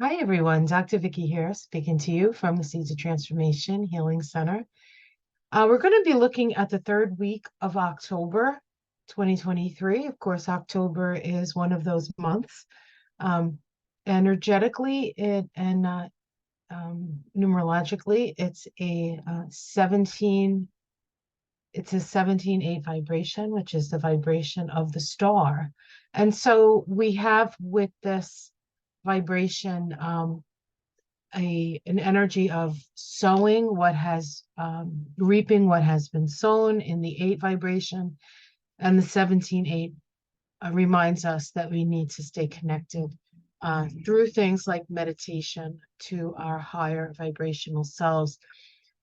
Hi, everyone. Dr. Vicky here, speaking to you from the Seeds of Transformation Healing Center. We're going to be looking at the third week of October 2023. Of course, October is one of those months. Um, Energetically, numerologically, it's a 17.8 vibration, which is the vibration of the star. And so we have with this vibration, an energy of sowing what has reaping what has been sown in the 8 vibration, and the 17.8 reminds us that we need to stay connected through things like meditation to our higher vibrational selves.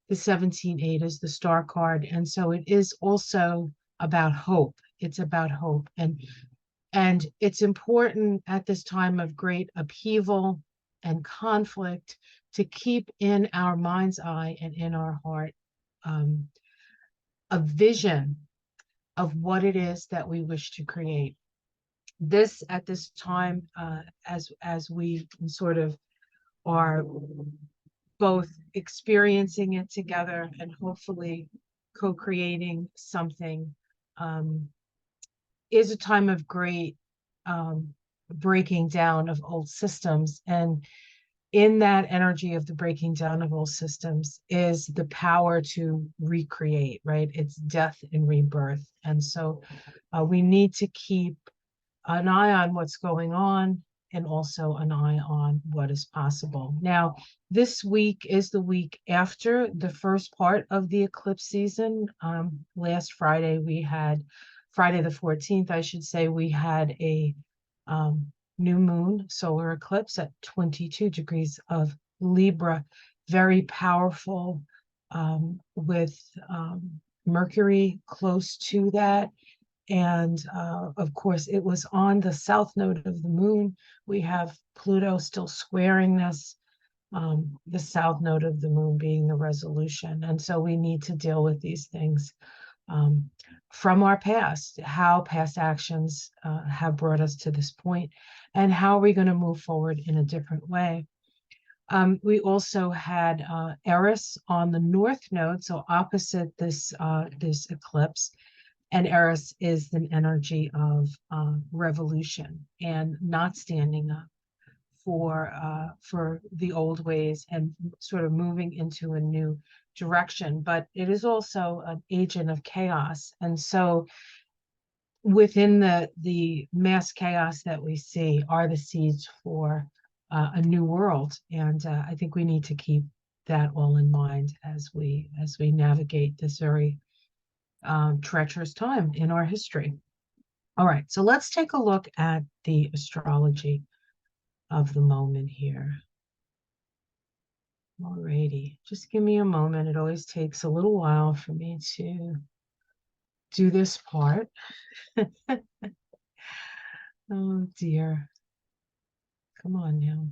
The 17.8 is the star card, and so it is also about hope. It's about hope, and it's important at this time of great upheaval and conflict to keep in our mind's eye and in our heart um, a vision of what it is that we wish to create. This at this time, as we sort of are both experiencing it together and hopefully co-creating something, um, is a time of great breaking down of old systems. And in that energy of the breaking down of old systems is the power to recreate, right? It's death and rebirth. And so we need to keep an eye on what's going on and also an eye on what is possible. Now, this week is the week after the first part of the eclipse season. Last Friday, Friday the 14th, I should say, we had a new moon solar eclipse at 22 degrees of Libra, very powerful, with Mercury close to that. And of course, it was on the south node of the moon. We have Pluto still squaring this, the south node of the moon being the resolution. And so we need to deal with these things from our past, how past actions have brought us to this point, and how are we going to move forward in a different way. We also had Eris on the north node, so opposite this eclipse. And Eris is an energy of revolution and not standing up for the old ways and sort of moving into a new direction. But it is also an agent of chaos. And so within the mass chaos that we see are the seeds for a new world. And I think we need to keep that all in mind as we navigate this very treacherous time in our history. All right, so let's take a look at the astrology of the moment here. Alrighty, just give me a moment. It always takes a little while for me to do this part. Oh dear. Come on now.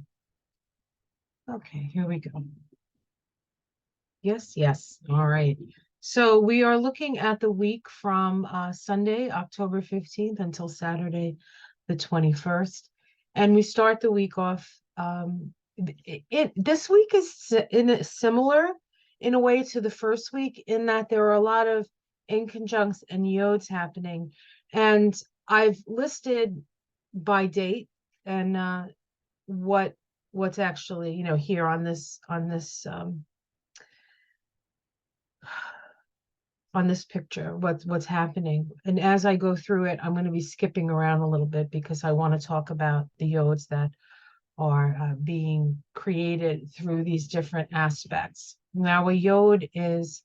Okay, here we go. Yes, yes. All right. So we are looking at the week from Sunday, October 15th until Saturday, the 21st. And we start the week off. This week is similar in a way to the first week in that there are a lot of inconjuncts and yods happening. And I've listed by date and what's actually, here on this picture, what's happening. And as I go through it, I'm going to be skipping around a little bit because I want to talk about the yods that are being created through these different aspects. Now, a yod is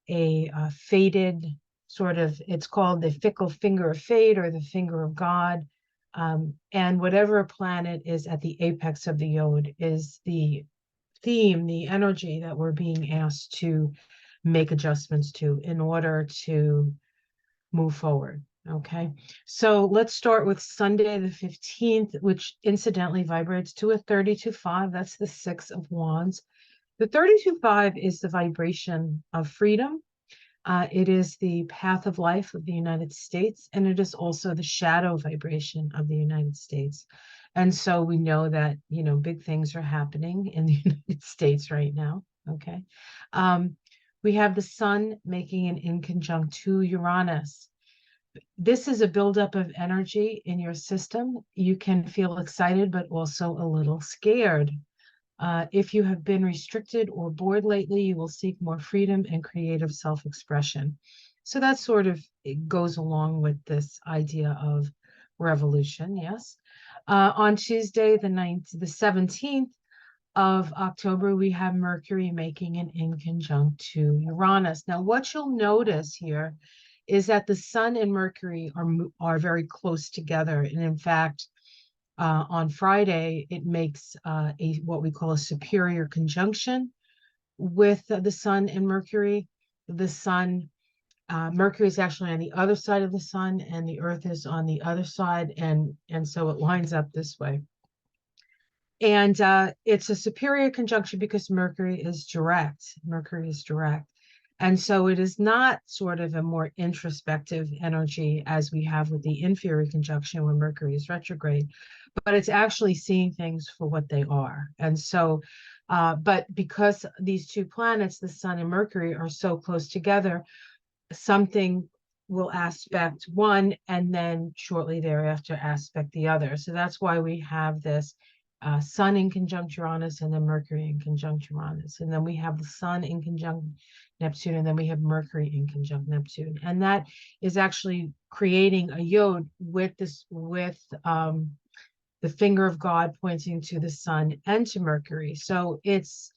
a fated sort of, it's called the fickle finger of fate or the finger of God. And whatever planet is at the apex of the yod is the theme, the energy that we're being asked to make adjustments to in order to move forward. Okay, so let's start with Sunday the 15th, which incidentally vibrates to a 32.5. That's the 6 of Wands. The 32.5 is the vibration of freedom. It is the path of life of the United States, and it is also the shadow vibration of the United States. And so we know that, big things are happening in the United States right now. Okay. We have the sun making an inconjunct to Uranus. This is a buildup of energy in your system. You can feel excited, but also a little scared. If you have been restricted or bored lately, you will seek more freedom and creative self-expression. So that sort of it goes along with this idea of revolution, yes. On Tuesday, the 17th of October, we have Mercury making an inconjunct to Uranus. Now, what you'll notice here is that the Sun and Mercury are very close together. And in fact, on Friday, it makes what we call a superior conjunction with the Sun and Mercury. The Sun, Mercury is actually on the other side of the Sun, and the Earth is on the other side, and so it lines up this way. And it's a superior conjunction because Mercury is direct. Mercury is direct. And so it is not sort of a more introspective energy as we have with the inferior conjunction when Mercury is retrograde, but it's actually seeing things for what they are. And so, but because these two planets, the Sun and Mercury, are so close together, something will aspect one and then shortly thereafter aspect the other. So that's why we have this Sun in conjunct Uranus and then Mercury in conjunct Uranus. And then we have the Sun in conjunct Neptune, and then we have Mercury in conjunct Neptune. And that is actually creating a yod with the finger of God pointing to the Sun and to Mercury. So it's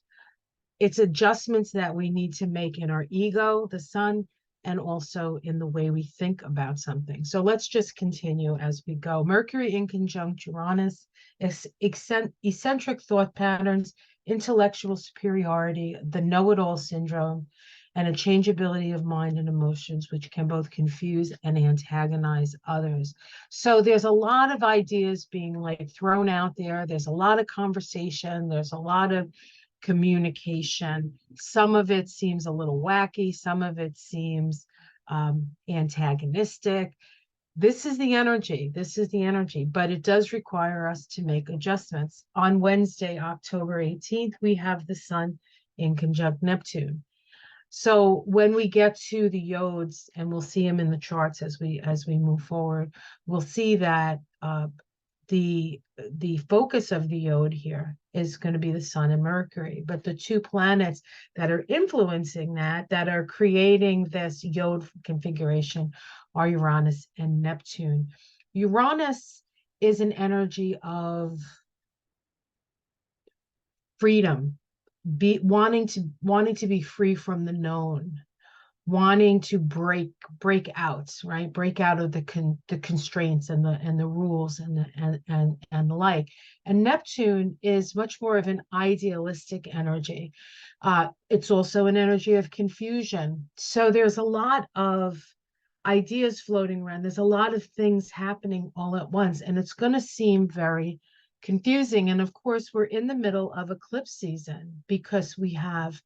adjustments that we need to make in our ego, the Sun, and also in the way we think about something. So let's just continue as we go. Mercury in conjunct Uranus is eccentric thought patterns, intellectual superiority, the know-it-all syndrome, and a changeability of mind and emotions, which can both confuse and antagonize others. So there's a lot of ideas being like thrown out there. There's a lot of conversation. There's a lot of communication. Some of it seems a little wacky. Some of it seems antagonistic. This is the energy. This is the energy, but it does require us to make adjustments. On Wednesday, October 18th, we have the Sun in conjunct Neptune. So when we get to the yods, and we'll see them in the charts as we move forward, we'll see that the focus of the yod here is going to be the Sun and Mercury, but the two planets that are influencing that are creating this yod configuration are Uranus and Neptune. Uranus is an energy of freedom, wanting to be free from the known, wanting to break out, right? Break out of the constraints and the rules and the like. And Neptune is much more of an idealistic energy. It's also an energy of confusion. So there's a lot of ideas floating around. There's a lot of things happening all at once, and it's going to seem very confusing. And of course, we're in the middle of eclipse season because we have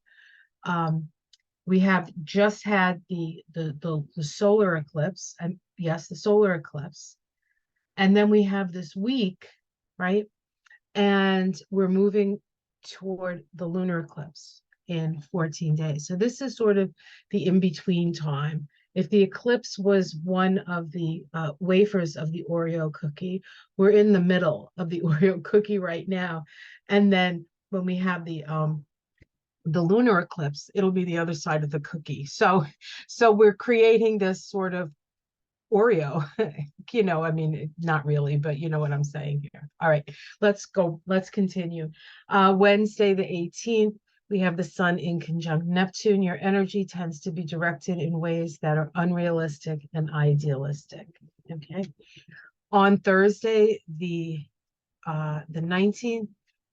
just had the solar eclipse, and yes, the solar eclipse, and then we have this week, right? And we're moving toward the lunar eclipse in 14 days. So this is sort of the in-between time. If the eclipse was one of the wafers of the Oreo cookie, we're in the middle of the Oreo cookie right now. And then when we have the lunar eclipse, it'll be the other side of the cookie. So we're creating this sort of Oreo, I mean, not really, but you know what I'm saying here. All right, let's continue. Wednesday, the 18th, we have the Sun in conjunct Neptune. Your energy tends to be directed in ways that are unrealistic and idealistic. Okay. On Thursday, the 19th,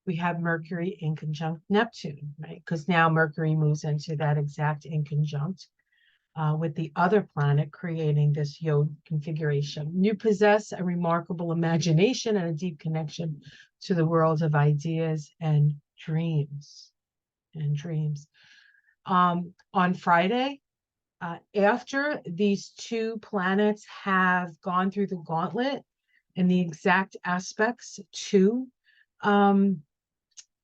we have Mercury in conjunct Neptune, right? Because now Mercury moves into that exact in conjunct with the other planet, creating this yod configuration. You possess a remarkable imagination and a deep connection to the world of ideas and dreams. On Friday, after these two planets have gone through the gauntlet and the exact aspects to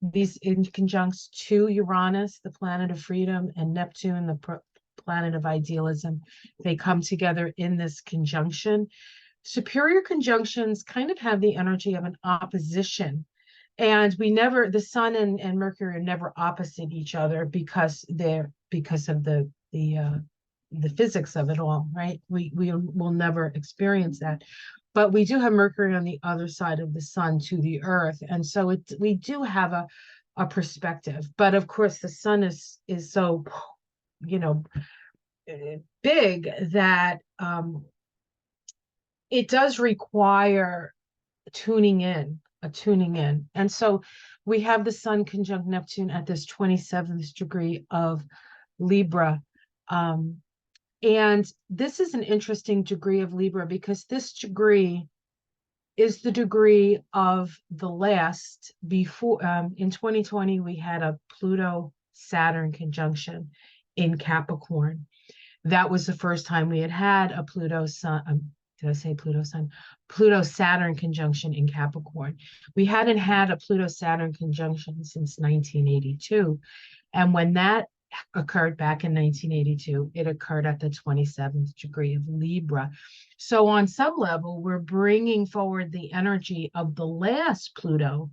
these in conjuncts to Uranus, the planet of freedom, and Neptune, the planet of idealism, they come together in this conjunction. Superior conjunctions kind of have the energy of an opposition. And the Sun and Mercury are never opposite each other because of the physics of it all, right? We will never experience that. But we do have Mercury on the other side of the sun to the earth. And so we do have a perspective. But of course, the sun is so, you know, big that it does require tuning in, a tuning in. And so we have the sun conjunct Neptune at this 27th degree of Libra. And this is an interesting degree of Libra because this degree is the degree of the last before in 2020 we had a Pluto Saturn conjunction in Capricorn. That was the first time we had a Pluto Sun. Did I say Pluto Sun? Pluto Saturn conjunction in Capricorn. We hadn't had a Pluto Saturn conjunction since 1982. And when that occurred back in 1982, it occurred at the 27th degree of Libra. So on some level, we're bringing forward the energy of the last Pluto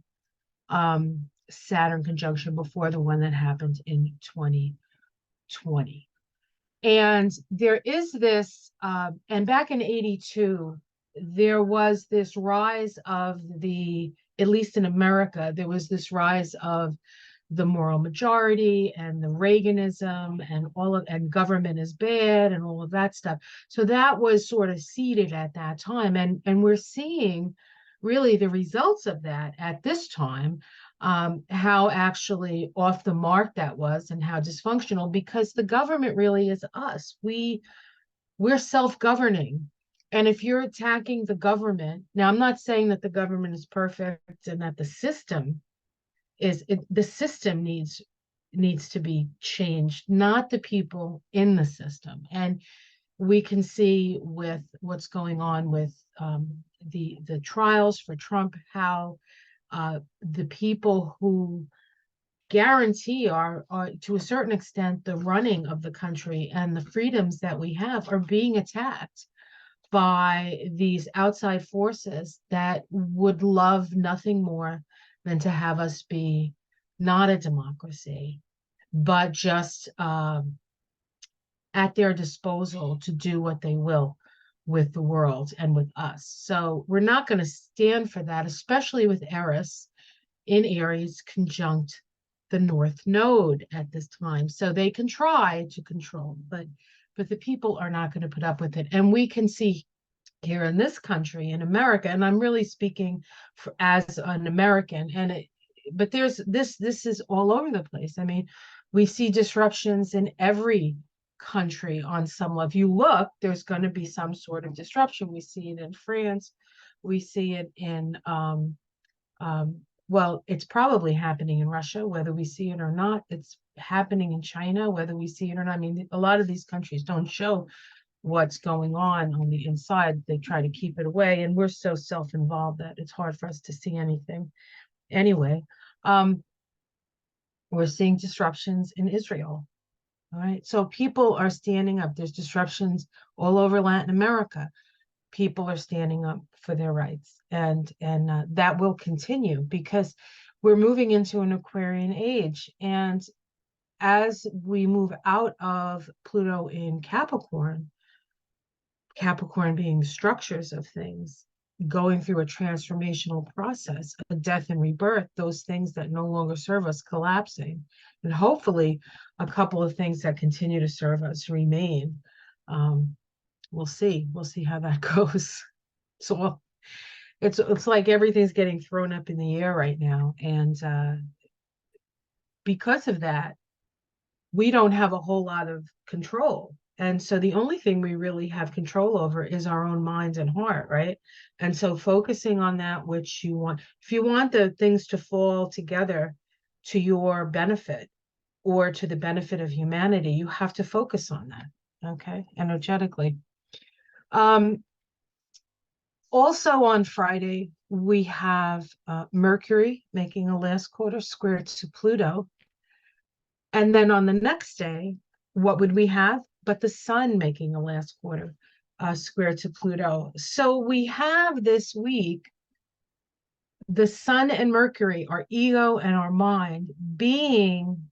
Saturn conjunction before the one that happened in 2020. And there is this, and back in 82, there was this rise of at least in America, there was this rise of the moral majority and the Reaganism and government is bad and all of that stuff. So that was sort of seeded at that time. And we're seeing really the results of that at this time, how actually off the mark that was and how dysfunctional, because the government really is us. We're self-governing. And if you're attacking the government, now I'm not saying that the government is perfect and that the system needs to be changed, not the people in the system. And we can see with what's going on with the trials for Trump, how the people who guarantee are to a certain extent the running of the country and the freedoms that we have are being attacked by these outside forces that would love nothing more than to have us be not a democracy, but just at their disposal to do what they will with the world and with us. So we're not going to stand for that, especially with Eris in Aries conjunct the North Node at this time. So they can try to control, but the people are not going to put up with it. And we can see here in this country, in America, and I'm really speaking as an American, but there's this is all over the place. I mean, we see disruptions in every country on some level. If you look, there's going to be some sort of disruption. We see it in France. We see it in, well, it's probably happening in Russia, whether we see it or not. It's happening in China, whether we see it or not. I mean, a lot of these countries don't show what's going on the inside. They try to keep it away, and we're so self-involved that it's hard for us to see anything. Anyway, we're seeing disruptions in Israel. All right, so people are standing up. There's disruptions all over Latin America. People are standing up for their rights, and that will continue because we're moving into an Aquarian age. And as we move out of Pluto in Capricorn, Capricorn being structures of things, going through a transformational process, a death and rebirth, those things that no longer serve us collapsing, and hopefully a couple of things that continue to serve us remain. We'll see how that goes. So it's like everything's getting thrown up in the air right now, and because of that, we don't have a whole lot of control. And so the only thing we really have control over is our own mind and heart, right? And so focusing on that which you want, if you want the things to fall together to your benefit or to the benefit of humanity, you have to focus on that. okay, energetically. Um, Also on Friday, we have Mercury making a last quarter square to Pluto. And then on the next day, what would we have? But the Sun making a last quarter square to Pluto. So we have this week the Sun and Mercury, our ego and our mind, being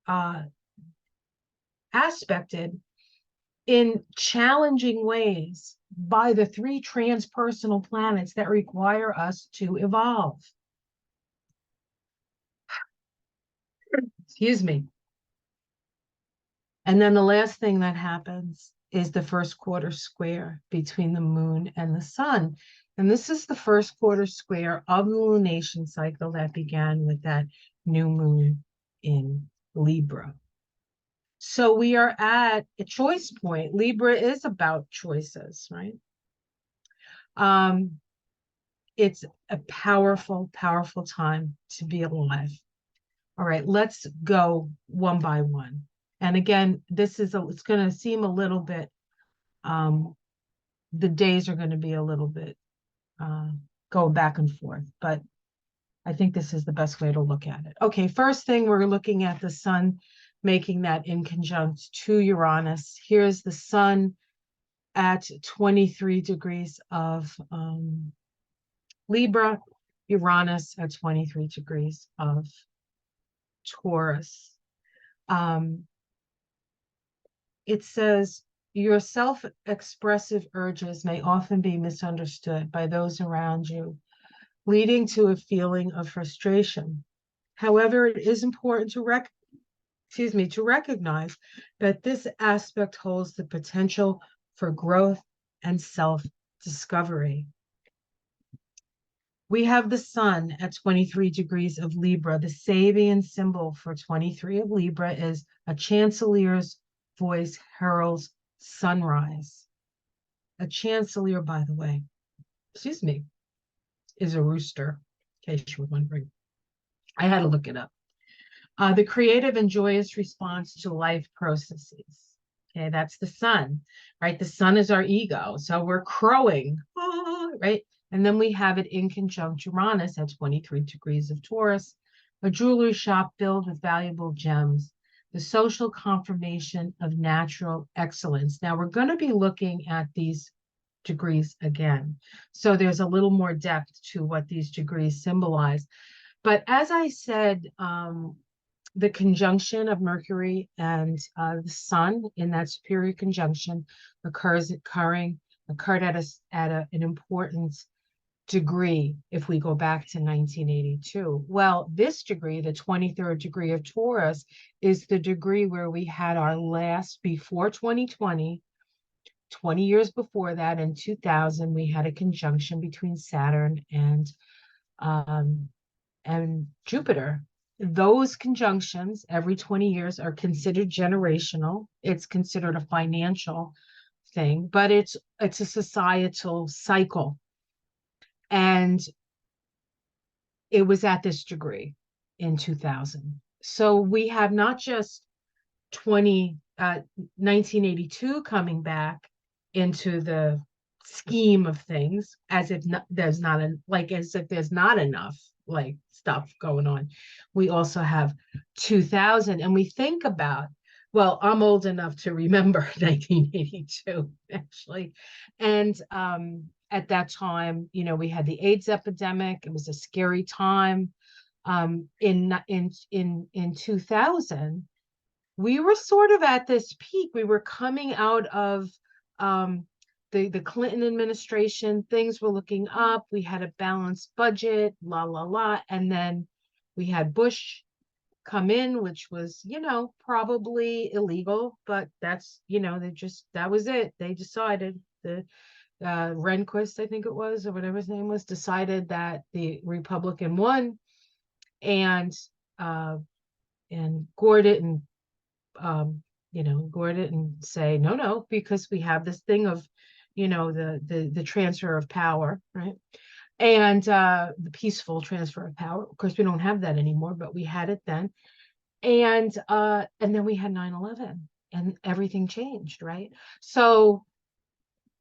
uh, aspected in challenging ways by the three transpersonal planets that require us to evolve. Excuse me. And then the last thing that happens is the first quarter square between the moon and the sun. And this is the first quarter square of the lunation cycle that began with that new moon in Libra. So we are at a choice point. Libra is about choices, right? It's a powerful, powerful time to be alive. All right, let's go one by one. And again, it's going to seem a little bit, the days are going to be a little bit go back and forth, but I think this is the best way to look at it. Okay, first thing, we're looking at the sun making that inconjunct to Uranus. Here's the sun at 23 degrees of Libra, Uranus at 23 degrees of Taurus. It says, your self-expressive urges may often be misunderstood by those around you, leading to a feeling of frustration. However, it is important to recognize that this aspect holds the potential for growth and self-discovery. We have the sun at 23 degrees of Libra. The Sabian symbol for 23 of Libra is a chancelleur's voice heralds sunrise. A chancellor, by the way, excuse me, is a rooster, in case you were wondering. I had to look it up. The creative and joyous response to life processes. Okay, that's the sun, right? The sun is our ego. So we're crowing, right? And then we have it in conjunct Uranus at 23 degrees of Taurus, a jewelry shop filled with valuable gems, the social confirmation of natural excellence. Now we're going to be looking at these degrees again. So there's a little more depth to what these degrees symbolize. But as I said, the conjunction of Mercury and the Sun in that superior conjunction occurred at an important degree if we go back to 1982. Well, this degree, the 23rd degree of Taurus, is the degree where we had our last, before 2020, 20 years before that, in 2000, we had a conjunction between Saturn and Jupiter. Those conjunctions every 20 years are considered generational. It's considered a financial thing, but it's a societal cycle. And it was at this degree in 2000. So we have not just 1982 coming back into the scheme of things as if there's not enough like stuff going on. We also have 2000, and we think about, well, I'm old enough to remember 1982 actually, and at that time, we had the AIDS epidemic. It was a scary time. In 2000, we were sort of at this peak. We were coming out of the Clinton administration. Things were looking up. We had a balanced budget, la, la, la. And then we had Bush come in, which was, probably illegal, but that's, that was it. They decided, the Rehnquist, I think it was, or whatever his name was, decided that the Republican won, and Gore didn't Gore didn't say no, because we have this thing of, the transfer of power, right? And the peaceful transfer of power. Of course, we don't have that anymore, but we had it then. And then we had 9/11. and everything changed, right? So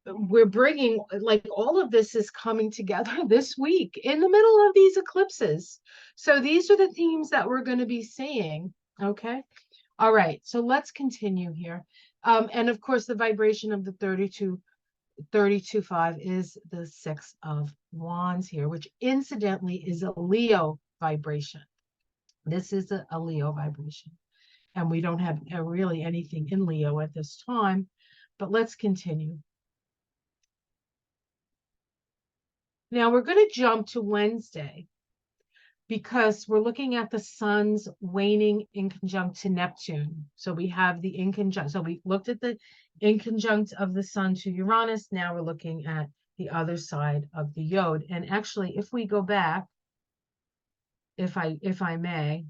we're bringing, like, all of this is coming together this week in the middle of these eclipses. So these are the themes that we're going to be seeing. Okay. All right. So let's continue here. And of course, the vibration of the 32.5 is the Six of Wands here, which incidentally is a Leo vibration. This is a Leo vibration. And we don't have really anything in Leo at this time. But let's continue. Now we're going to jump to Wednesday because we're looking at the sun's waning in conjunct to Neptune. So we have the in conjunct. So we looked at the in conjunct of the sun to Uranus. Now we're looking at the other side of the Yod. And actually, if we go back, if I may,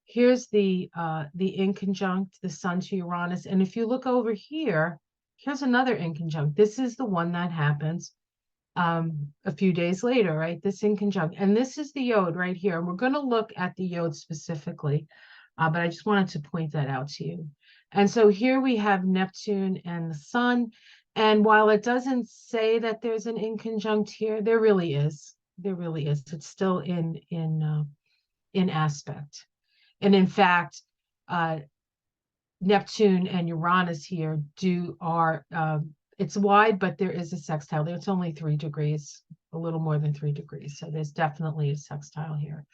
here's the in conjunct, the sun to Uranus. And if you look over here, here's another in conjunct. This is the one that happens a few days later, right? This in conjunct. And this is the Yod right here. We're going to look at the Yod specifically, but I just wanted to point that out to you. And so here we have Neptune and the sun. And while it doesn't say that there's an in conjunct here, there really is. There really is. It's still in aspect. And in fact, Neptune and Uranus here it's wide, but there is a sextile. It's only 3 degrees, a little more than 3 degrees. So there's definitely a sextile here.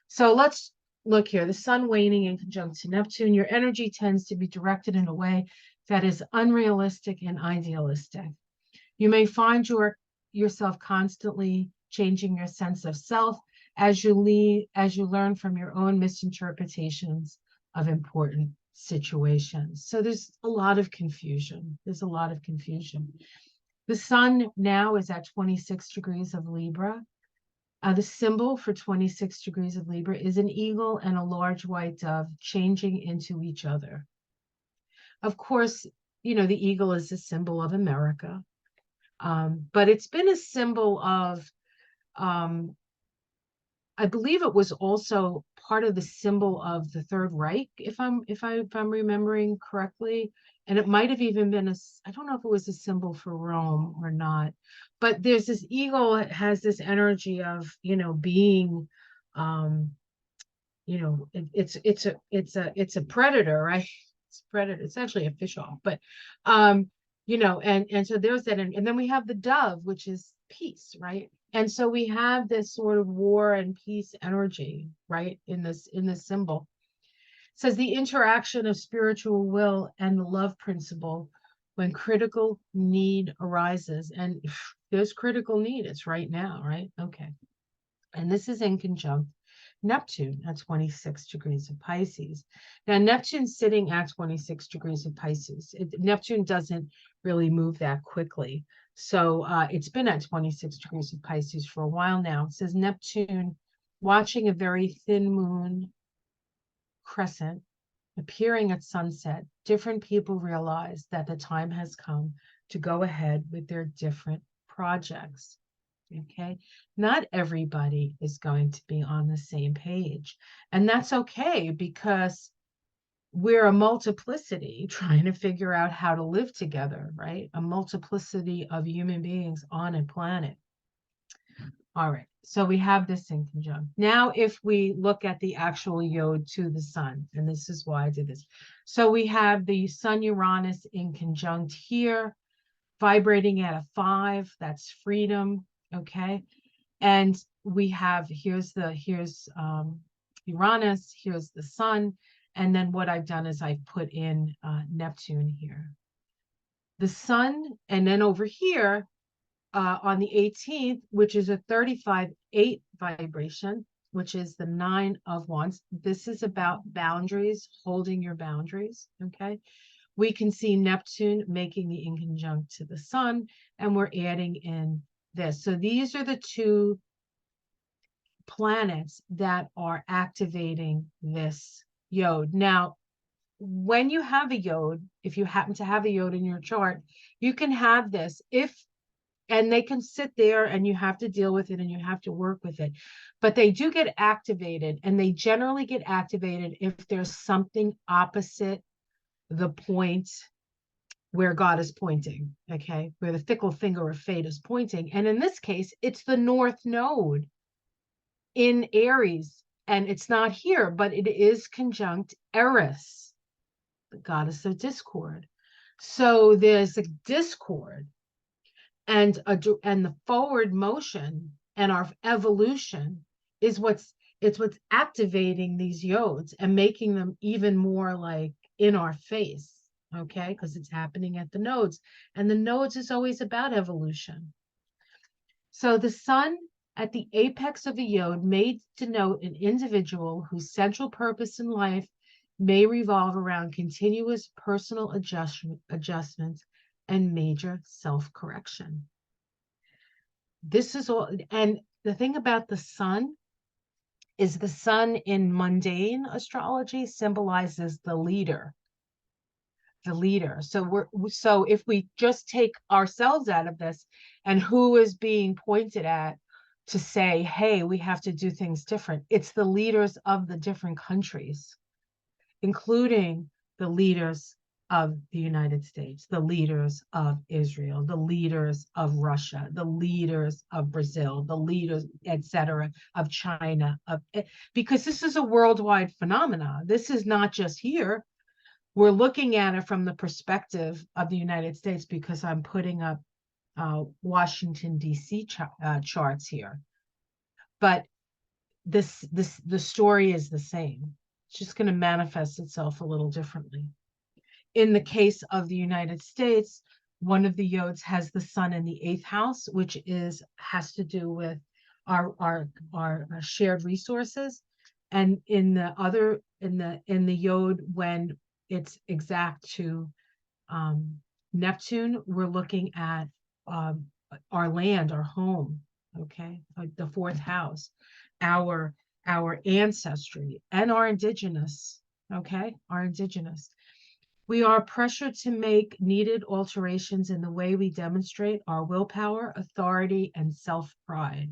So let's look here. The sun waning in conjunct to Neptune, your energy tends to be directed in a way that is unrealistic and idealistic. You may find yourself constantly changing your sense of self as you learn from your own misinterpretations of important situations. So there's a lot of confusion. There's a lot of confusion. The sun now is at 26 degrees of Libra. The symbol for 26 degrees of Libra is an eagle and a large white dove changing into each other. Of course, the eagle is a symbol of America, but it's been a symbol of I believe it was also part of the symbol of the Third Reich, if I'm remembering correctly. And it might have even been I don't know if it was a symbol for Rome or not, but there's this eagle that has this energy of, being, it's a predator, right? It's a predator. It's actually a fish off, but, and so there's that. And then we have the dove, which is peace, right? And so we have this sort of war and peace energy, right, in this symbol. It says the interaction of spiritual will and the love principle when critical need arises. And there's critical need, it's right now, right? Okay. And this is in conjunct Neptune at 26 degrees of Pisces. Now, Neptune's sitting at 26 degrees of Pisces. Neptune doesn't really move that quickly. So it's been at 26 degrees of Pisces for a while now. It says Neptune watching a very thin moon crescent appearing at sunset. Different people realize that the time has come to go ahead with their different projects. Okay, not everybody is going to be on the same page, and that's okay because we're a multiplicity trying to figure out how to live together, right? A multiplicity of human beings on a planet. All right, so we have this in conjunct. Now, if we look at the actual Yod to the sun, and this is why I did this. So we have the Sun Uranus in conjunct here, vibrating at a 5, that's freedom. Okay. And we have, here's Uranus, here's the sun. And then what I've done is I've put in Neptune here. The sun, and then over here on the 18th, which is a 35-8 vibration, which is the 9 of Wands. This is about boundaries, holding your boundaries. Okay. We can see Neptune making the in conjunct to the sun, and we're adding in this. So these are the two planets that are activating this Yod. Now, when you have a Yod, if you happen to have a Yod in your chart, you can have this and they can sit there and you have to deal with it and you have to work with it. But they do get activated, and they generally get activated if there's something opposite the point where God is pointing, okay, where the fickle finger of fate is pointing. And in this case, it's the North Node in Aries. And it's not here, but it is conjunct Eris, the goddess of discord. So there's a discord and the forward motion and our evolution is what's activating these yods and making them even more like in our face, okay, because it's happening at the nodes, and the nodes is always about evolution. So the sun at the apex of a yod may denote an individual whose central purpose in life may revolve around continuous personal adjustments and major self-correction. This is all, and the thing about the sun is the sun in mundane astrology symbolizes the leader. So if we just take ourselves out of this and who is being pointed at to say, hey, we have to do things different, it's the leaders of the different countries, including the leaders of the United States, the leaders of Israel, the leaders of Russia, the leaders of Brazil, the leaders, etc., of China, because this is a worldwide phenomenon. This is not just here. We're looking at it from the perspective of the United States because I'm putting up Washington, D.C. charts here. But the story is the same. It's just going to manifest itself a little differently. In the case of the United States, one of the yods has the sun in the 8th house, which has to do with our shared resources. And in the yod, when it's exact to Neptune, we're looking at our land, our home, okay, the 4th house, our ancestry, and our indigenous, okay, our indigenous. We are pressured to make needed alterations in the way we demonstrate our willpower, authority, and self-pride.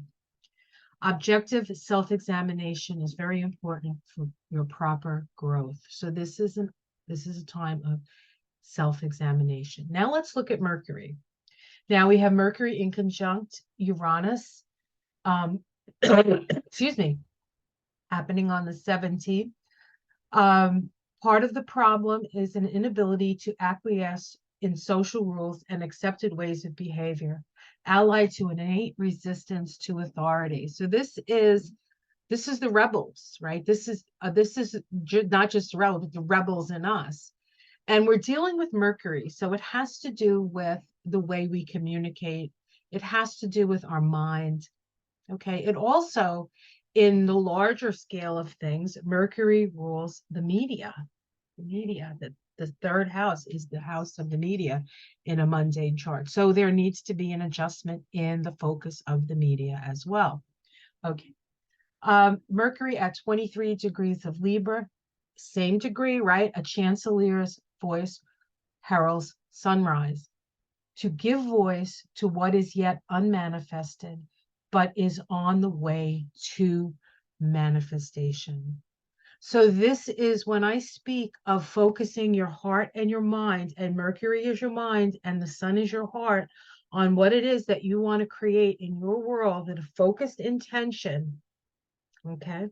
Objective self-examination is very important for your proper growth. So this is a time of self-examination. Now let's look at Mercury. Now we have Mercury in conjunct Uranus, excuse me, happening on the 17th. Part of the problem is an inability to acquiesce in social rules and accepted ways of behavior, allied to an innate resistance to authority. So this is the rebels, right? This is not just the rebels, but the rebels in us. And we're dealing with Mercury, so it has to do with the way we communicate. It has to do with our mind, okay? It also, in the larger scale of things, Mercury rules the media. The media, the 3rd house is the house of the media in a mundane chart. So there needs to be an adjustment in the focus of the media as well. Okay. Mercury at 23 degrees of Libra, same degree, right? A chancelleur's voice heralds sunrise. To give voice to what is yet unmanifested, but is on the way to manifestation. So this is when I speak of focusing your heart and your mind, and Mercury is your mind and the sun is your heart, on what it is that you want to create in your world at a focused intention, okay?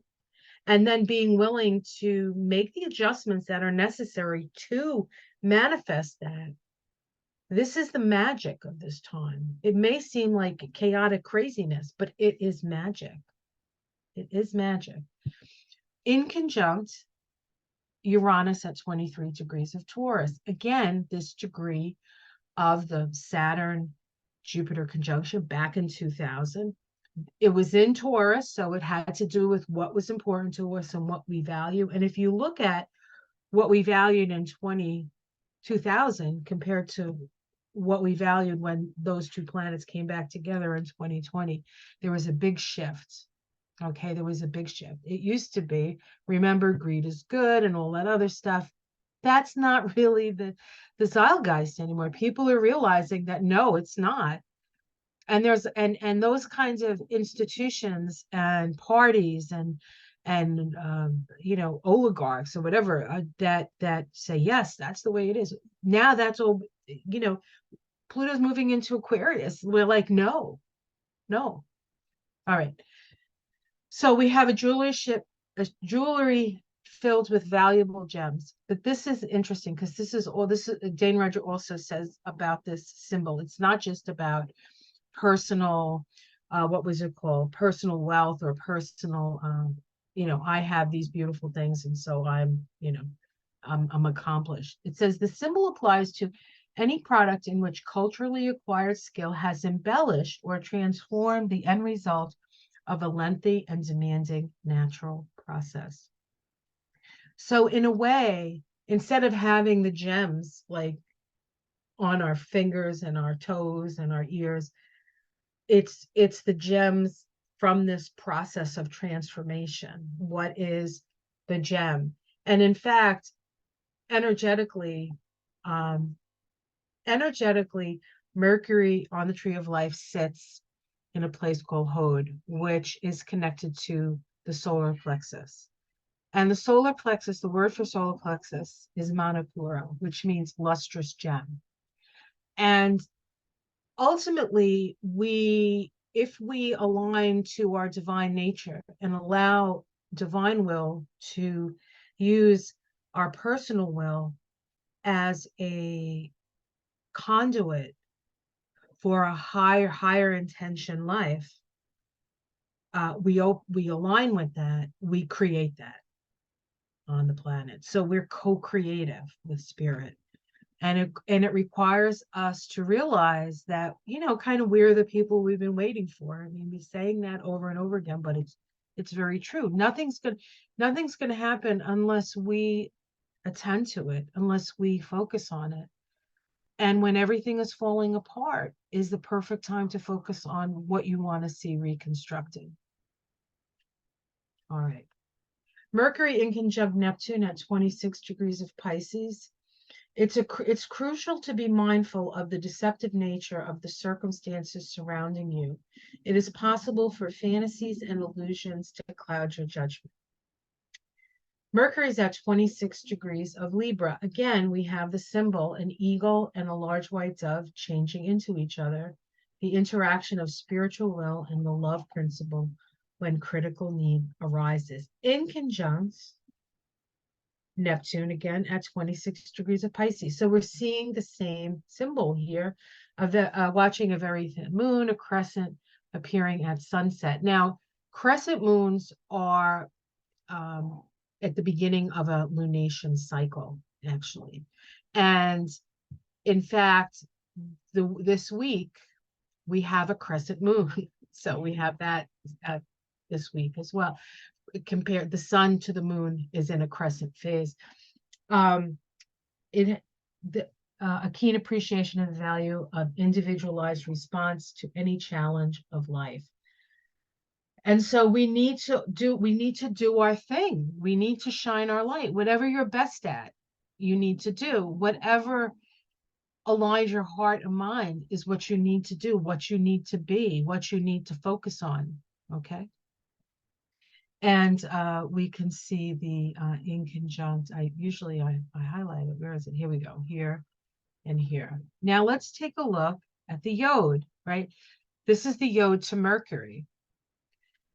And then being willing to make the adjustments that are necessary to manifest that. This is the magic of this time. It may seem like chaotic craziness, but it is magic. It is magic. In conjunct Uranus at 23 degrees of Taurus. Again, this degree of the Saturn-Jupiter conjunction back in 2000. It was in Taurus, so it had to do with what was important to us and what we value. And if you look at what we valued in 2000 compared to what we valued when those two planets came back together in 2020, there was a big shift. Okay, there was a big shift. It used to be, remember, greed is good and all that other stuff. That's not really the zeitgeist anymore. People are realizing that no, it's not. And there's and those kinds of institutions and parties and and oligarchs or whatever, that say yes, that's the way it is. Now that's all, Pluto's moving into Aquarius. We're like, no, no. All right. So we have a jewelry filled with valuable gems. But this is interesting because Dane Roger also says about this symbol. It's not just about personal, what was it called? Personal wealth or personal, I have these beautiful things, and so I'm accomplished. It says the symbol applies to any product in which culturally acquired skill has embellished or transformed the end result of a lengthy and demanding natural process. So in a way, instead of having the gems like on our fingers and our toes and our ears, it's the gems from this process of transformation. What is the gem? And in fact, energetically, um, energetically, Mercury on the tree of life sits in a place called Hod, which is connected to the solar plexus. And the solar plexus, the word for solar plexus is Manipura, which means lustrous gem. And ultimately, if we align to our divine nature and allow divine will to use our personal will as a conduit for a higher intention life, we align with that, we create that on the planet. So we're co-creative with spirit. And it requires us to realize that, kind of we're the people we've been waiting for. I mean, we're saying that over and over again, but it's very true. Nothing's gonna happen unless we attend to it, unless we focus on it. And when everything is falling apart is the perfect time to focus on what you want to see reconstructing. All right. Mercury in conjunct Neptune at 26 degrees of Pisces. It's crucial to be mindful of the deceptive nature of the circumstances surrounding you. It is possible for fantasies and illusions to cloud your judgment. Mercury is at 26 degrees of Libra. Again, we have the symbol, an eagle and a large white dove changing into each other, the interaction of spiritual will and the love principle when critical need arises. In conjunct, Neptune again at 26 degrees of Pisces. So we're seeing the same symbol here of watching a very thin moon, a crescent appearing at sunset. Now, crescent moons are at the beginning of a lunation cycle, actually. And in fact, this week we have a crescent moon. So we have that this week as well. Compared, the sun to the moon is in a crescent phase. A keen appreciation of the value of individualized response to any challenge of life. And so we need to do our thing. We need to shine our light. Whatever you're best at, you need to do. Whatever aligns your heart and mind is what you need to do, what you need to be, what you need to focus on. Okay. And we can see the in conjunct. I highlight it. Where is it? Here we go. Here and here. Now let's take a look at the Yod, right? This is the Yod to Mercury.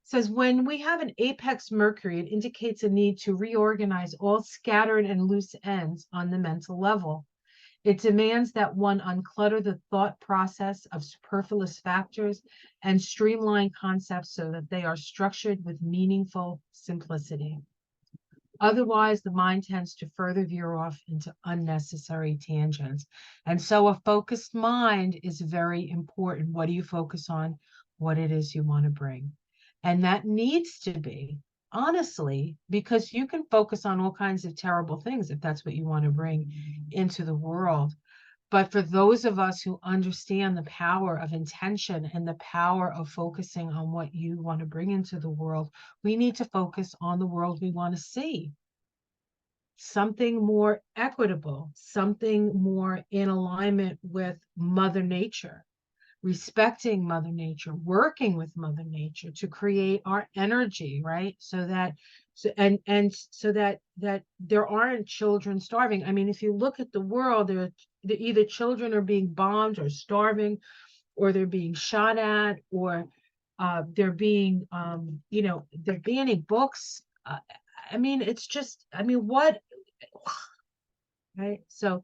It says when we have an apex Mercury, it indicates a need to reorganize all scattered and loose ends on the mental level. It demands that one unclutter the thought process of superfluous factors and streamline concepts so that they are structured with meaningful simplicity. Otherwise, the mind tends to further veer off into unnecessary tangents. And so a focused mind is very important. What do you focus on? What it is you want to bring. And that needs to be, honestly, because you can focus on all kinds of terrible things if that's what you want to bring into the world. But for those of us who understand the power of intention and the power of focusing on what you want to bring into the world, we need to focus on the world we want to see. Something more equitable, something more in alignment with Mother Nature. respecting Mother Nature, working with Mother Nature to create our energy, right? So that so that there aren't children starving. I mean, if you look at the world, either children are being bombed or starving, or they're being shot at, or they're being they're banning books. I mean, it's just, I mean, what, right? So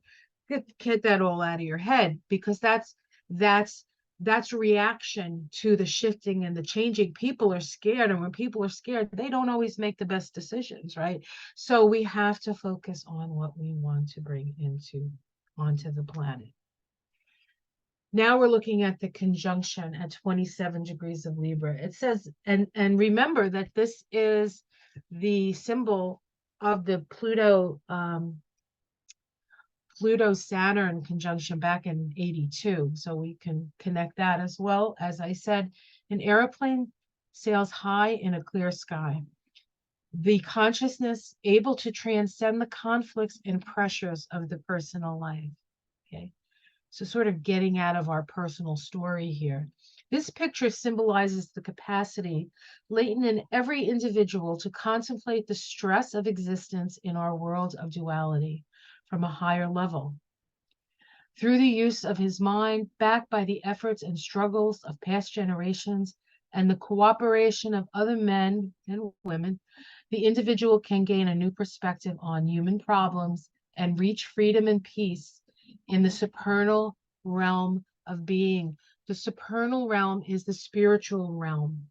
get that all out of your head, because that's that's reaction to the shifting and the changing. People are scared, and when people are scared, they don't always make the best decisions, right? So we have to focus on what we want to bring onto the planet. Now we're looking at the conjunction at 27 degrees of Libra. It says, and remember that this is the symbol of the Pluto Saturn conjunction back in 82. So we can connect that as well. As I said, an airplane sails high in a clear sky. The consciousness able to transcend the conflicts and pressures of the personal life. Okay. So sort of getting out of our personal story here. This picture symbolizes the capacity latent in every individual to contemplate the stress of existence in our world of duality from a higher level. Through the use of his mind, backed by the efforts and struggles of past generations and the cooperation of other men and women, the individual can gain a new perspective on human problems and reach freedom and peace in the supernal realm of being. The supernal realm is the spiritual realm.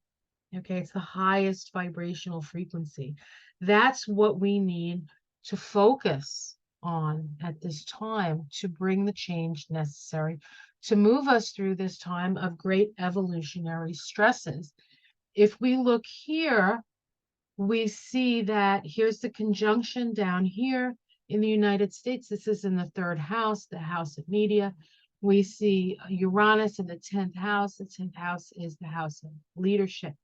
Okay, it's the highest vibrational frequency. That's what we need to focus on at this time to bring the change necessary to move us through this time of great evolutionary stresses. If we look here, we see that here's the conjunction down here in the United States. This is in the third house, the house of media. We see Uranus in the 10th house. The 10th house is the house of leadership,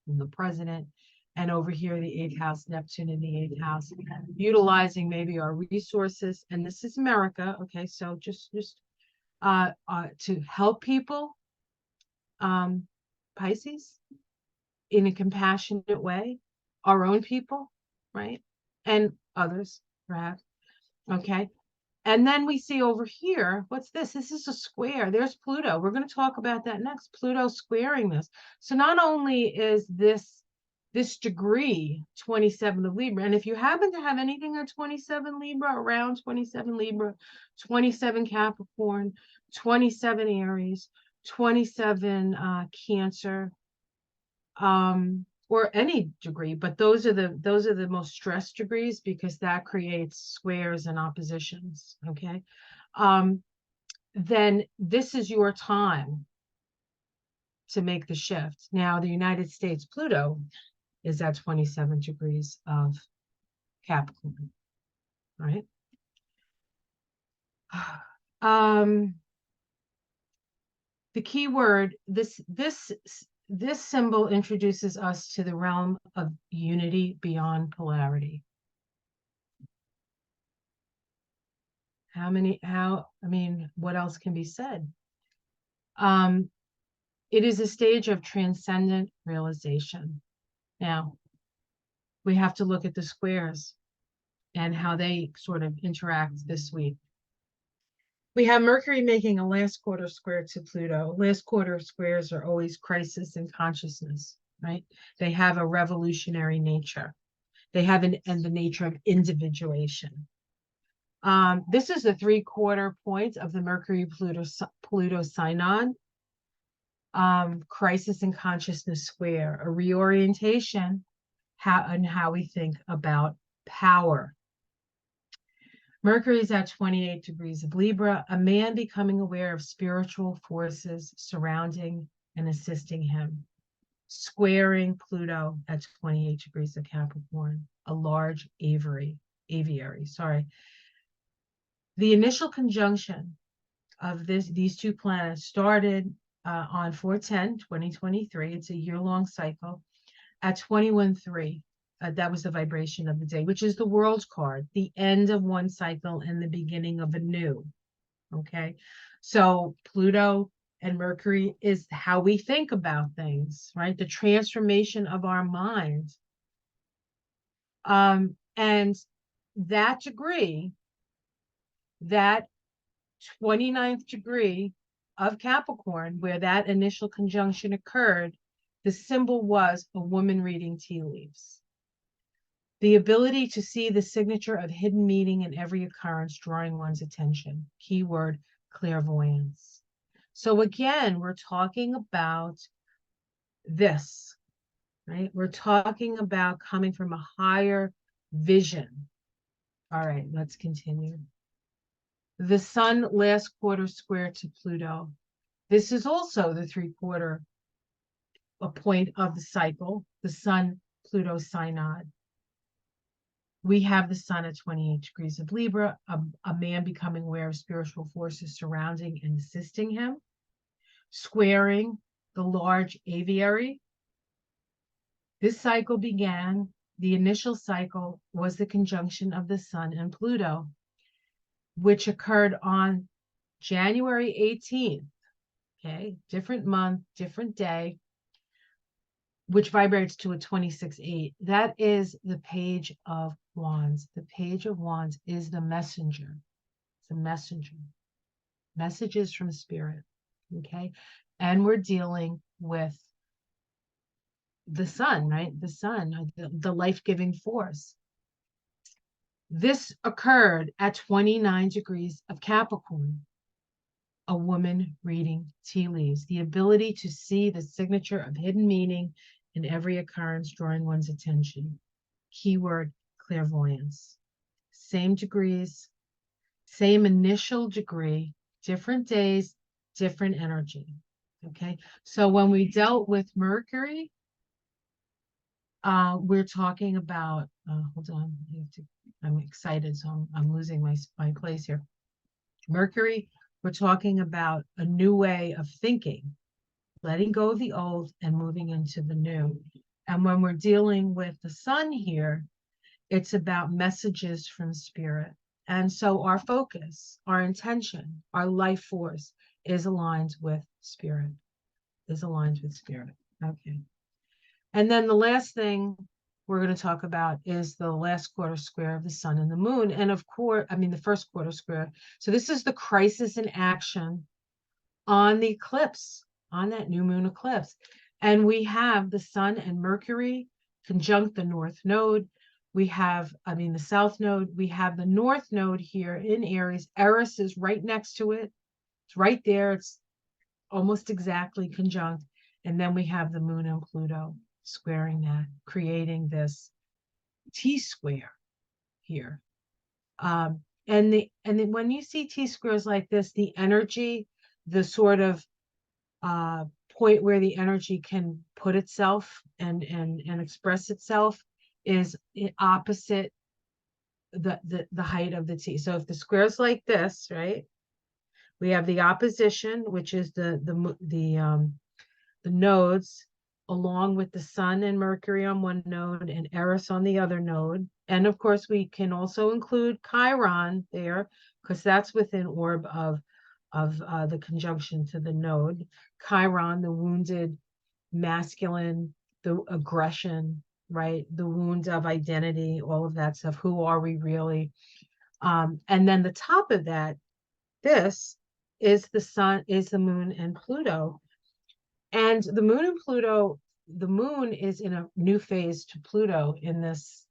the president. And over here, the 8th house, Neptune in the 8th house, utilizing maybe our resources. And this is America. Okay, so just to help people, Pisces, in a compassionate way, our own people, right? And others, perhaps. Okay. And then we see over here, what's this? This is a square. There's Pluto. We're going to talk about that next. Pluto squaring this. So not only is this degree 27 of Libra, and if you happen to have anything at 27 Libra, around 27 Libra, 27 Capricorn, 27 Aries, 27 Cancer, or any degree, but those are the most stressed degrees, because that creates squares and oppositions. Okay. Then this is your time to make the shift. Now the United States Pluto is at 27 degrees of Capricorn, right? The key word, this symbol introduces us to the realm of unity beyond polarity. I mean, what else can be said? It is a stage of transcendent realization. Now, we have to look at the squares and how they sort of interact this week. We have Mercury making a last quarter square to Pluto. Last quarter squares are always crisis in consciousness, right? They have a revolutionary nature. They have the nature of individuation. This is the 3/4 point of the Mercury-Pluto synod. Crisis in consciousness square, a reorientation how we think about power. Mercury is at 28 degrees of Libra, a man becoming aware of spiritual forces surrounding and assisting him. Squaring Pluto at 28 degrees of Capricorn, a large aviary. The initial conjunction of these two planets started on 4/10/2023. It's a year-long cycle at 21/3. That was the vibration of the day, which is the world card, the end of one cycle and the beginning of a new. Okay, so Pluto and Mercury is how we think about things, right? The transformation of our mind. And that degree, that 29th degree of Capricorn, where that initial conjunction occurred, the symbol was a woman reading tea leaves. The ability to see the signature of hidden meaning in every occurrence, drawing one's attention. Keyword, clairvoyance. So again, we're talking about this, right? We're talking about coming from a higher vision. All right, let's continue. The sun last quarter square to Pluto. This is also the 3/4 a point of the cycle, the sun Pluto synod. We have the sun at 28 degrees of Libra, a man becoming aware of spiritual forces surrounding and assisting him, squaring the large aviary. This cycle began, the initial cycle was the conjunction of the sun and Pluto, which occurred on January 18th, okay, different month, different day, which vibrates to a 26/8. That is the Page of Wands. The Page of Wands is the messenger. It's a messenger. Messages from spirit, okay? And we're dealing with the sun, right? The sun, the life-giving force. This occurred at 29 degrees of Capricorn. A woman reading tea leaves, the ability to see the signature of hidden meaning in every occurrence, drawing one's attention. Keyword, clairvoyance. Same degrees, same initial degree, different days, different energy. Okay, so when we dealt with Mercury, we're talking about, hold on, I'm excited, so I'm losing my place here. Mercury, we're talking about a new way of thinking, letting go of the old and moving into the new. And when we're dealing with the sun here, it's about messages from spirit. And so our focus, our intention, our life force is aligned with spirit, Okay. And then the last thing we're going to talk about is the last quarter square of the sun and the moon. And of course, the first quarter square. So this is the crisis in action on the eclipse, on that new moon eclipse. And we have the sun and Mercury conjunct the north node. We have, the south node. We have the north node here in Aries. Eris is right next to it. It's right there. It's almost exactly conjunct. And then we have the moon and Pluto squaring that, creating this T-square here. And when you see T-squares like this, the energy, the sort of point where the energy can put itself and express itself is opposite the height of the T. So if the square's like this, right, we have the opposition, which is the nodes, along with the sun and Mercury on one node and Eris on the other node. And of course, we can also include Chiron there, because that's within orb of the conjunction to the node. Chiron, the wounded masculine, the aggression, right? The wound of identity, all of that stuff. Who are we really? And then the top of that, this is the sun, is the moon and Pluto. And the moon and Pluto, the moon is in a new phase to Pluto in this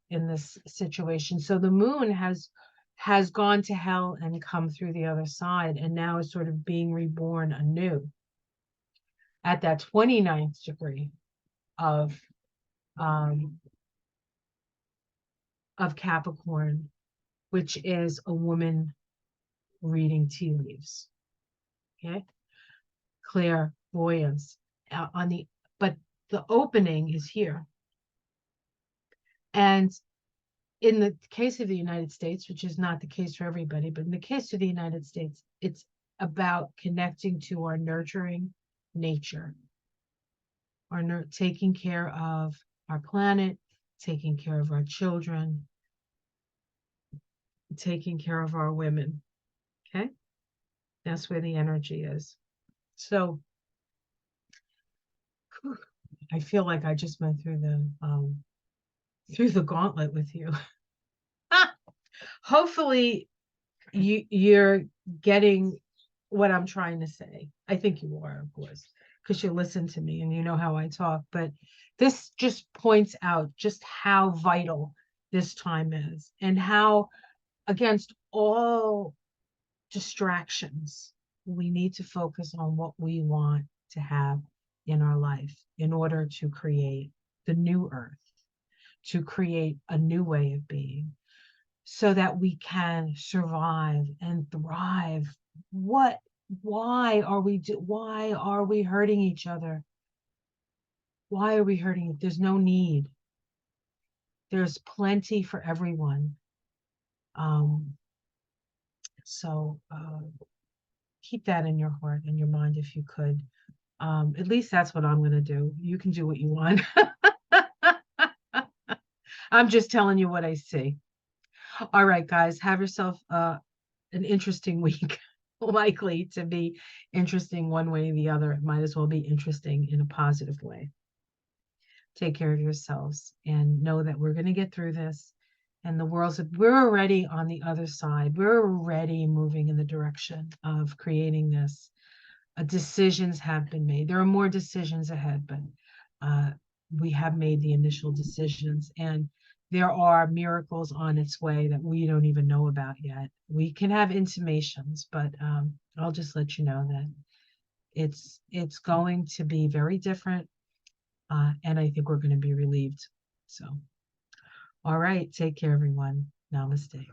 situation. So the moon has gone to hell and come through the other side, and now is sort of being reborn anew at that 29th degree of Capricorn, which is a woman reading tea leaves. Okay, clairvoyance but the opening is here. And in the case of the United States, which is not the case for everybody, but in the case of the United States, it's about connecting to our nurturing nature, taking care of our planet, taking care of our children, taking care of our women. Okay, that's where the energy is. So I feel like I just went through the gauntlet with you. Hopefully you're getting what I'm trying to say. I think you are, of course, because you listen to me and you know how I talk. But this just points out just how vital this time is, and how, against all distractions, we need to focus on what we want to have in our life in order to create the new earth, to create a new way of being, so that we can survive and thrive. What, why are we hurting each other? Why are we hurting? There's no need. There's plenty for everyone. Um, so keep that in your heart and your mind if you could. At least that's what I'm going to do. You can do what you want. I'm just telling you what I see. All right, guys, have yourself an interesting week. Likely to be interesting one way or the other. It might as well be interesting in a positive way. Take care of yourselves and know that we're going to get through this. And we're already on the other side. We're already moving in the direction of creating this. Decisions have been made. There are more decisions ahead, but we have made the initial decisions, and there are miracles on its way that we don't even know about yet. We can have intimations, but I'll just let you know that it's going to be very different, and I think we're going to be relieved. So, all right, take care, everyone. Namaste.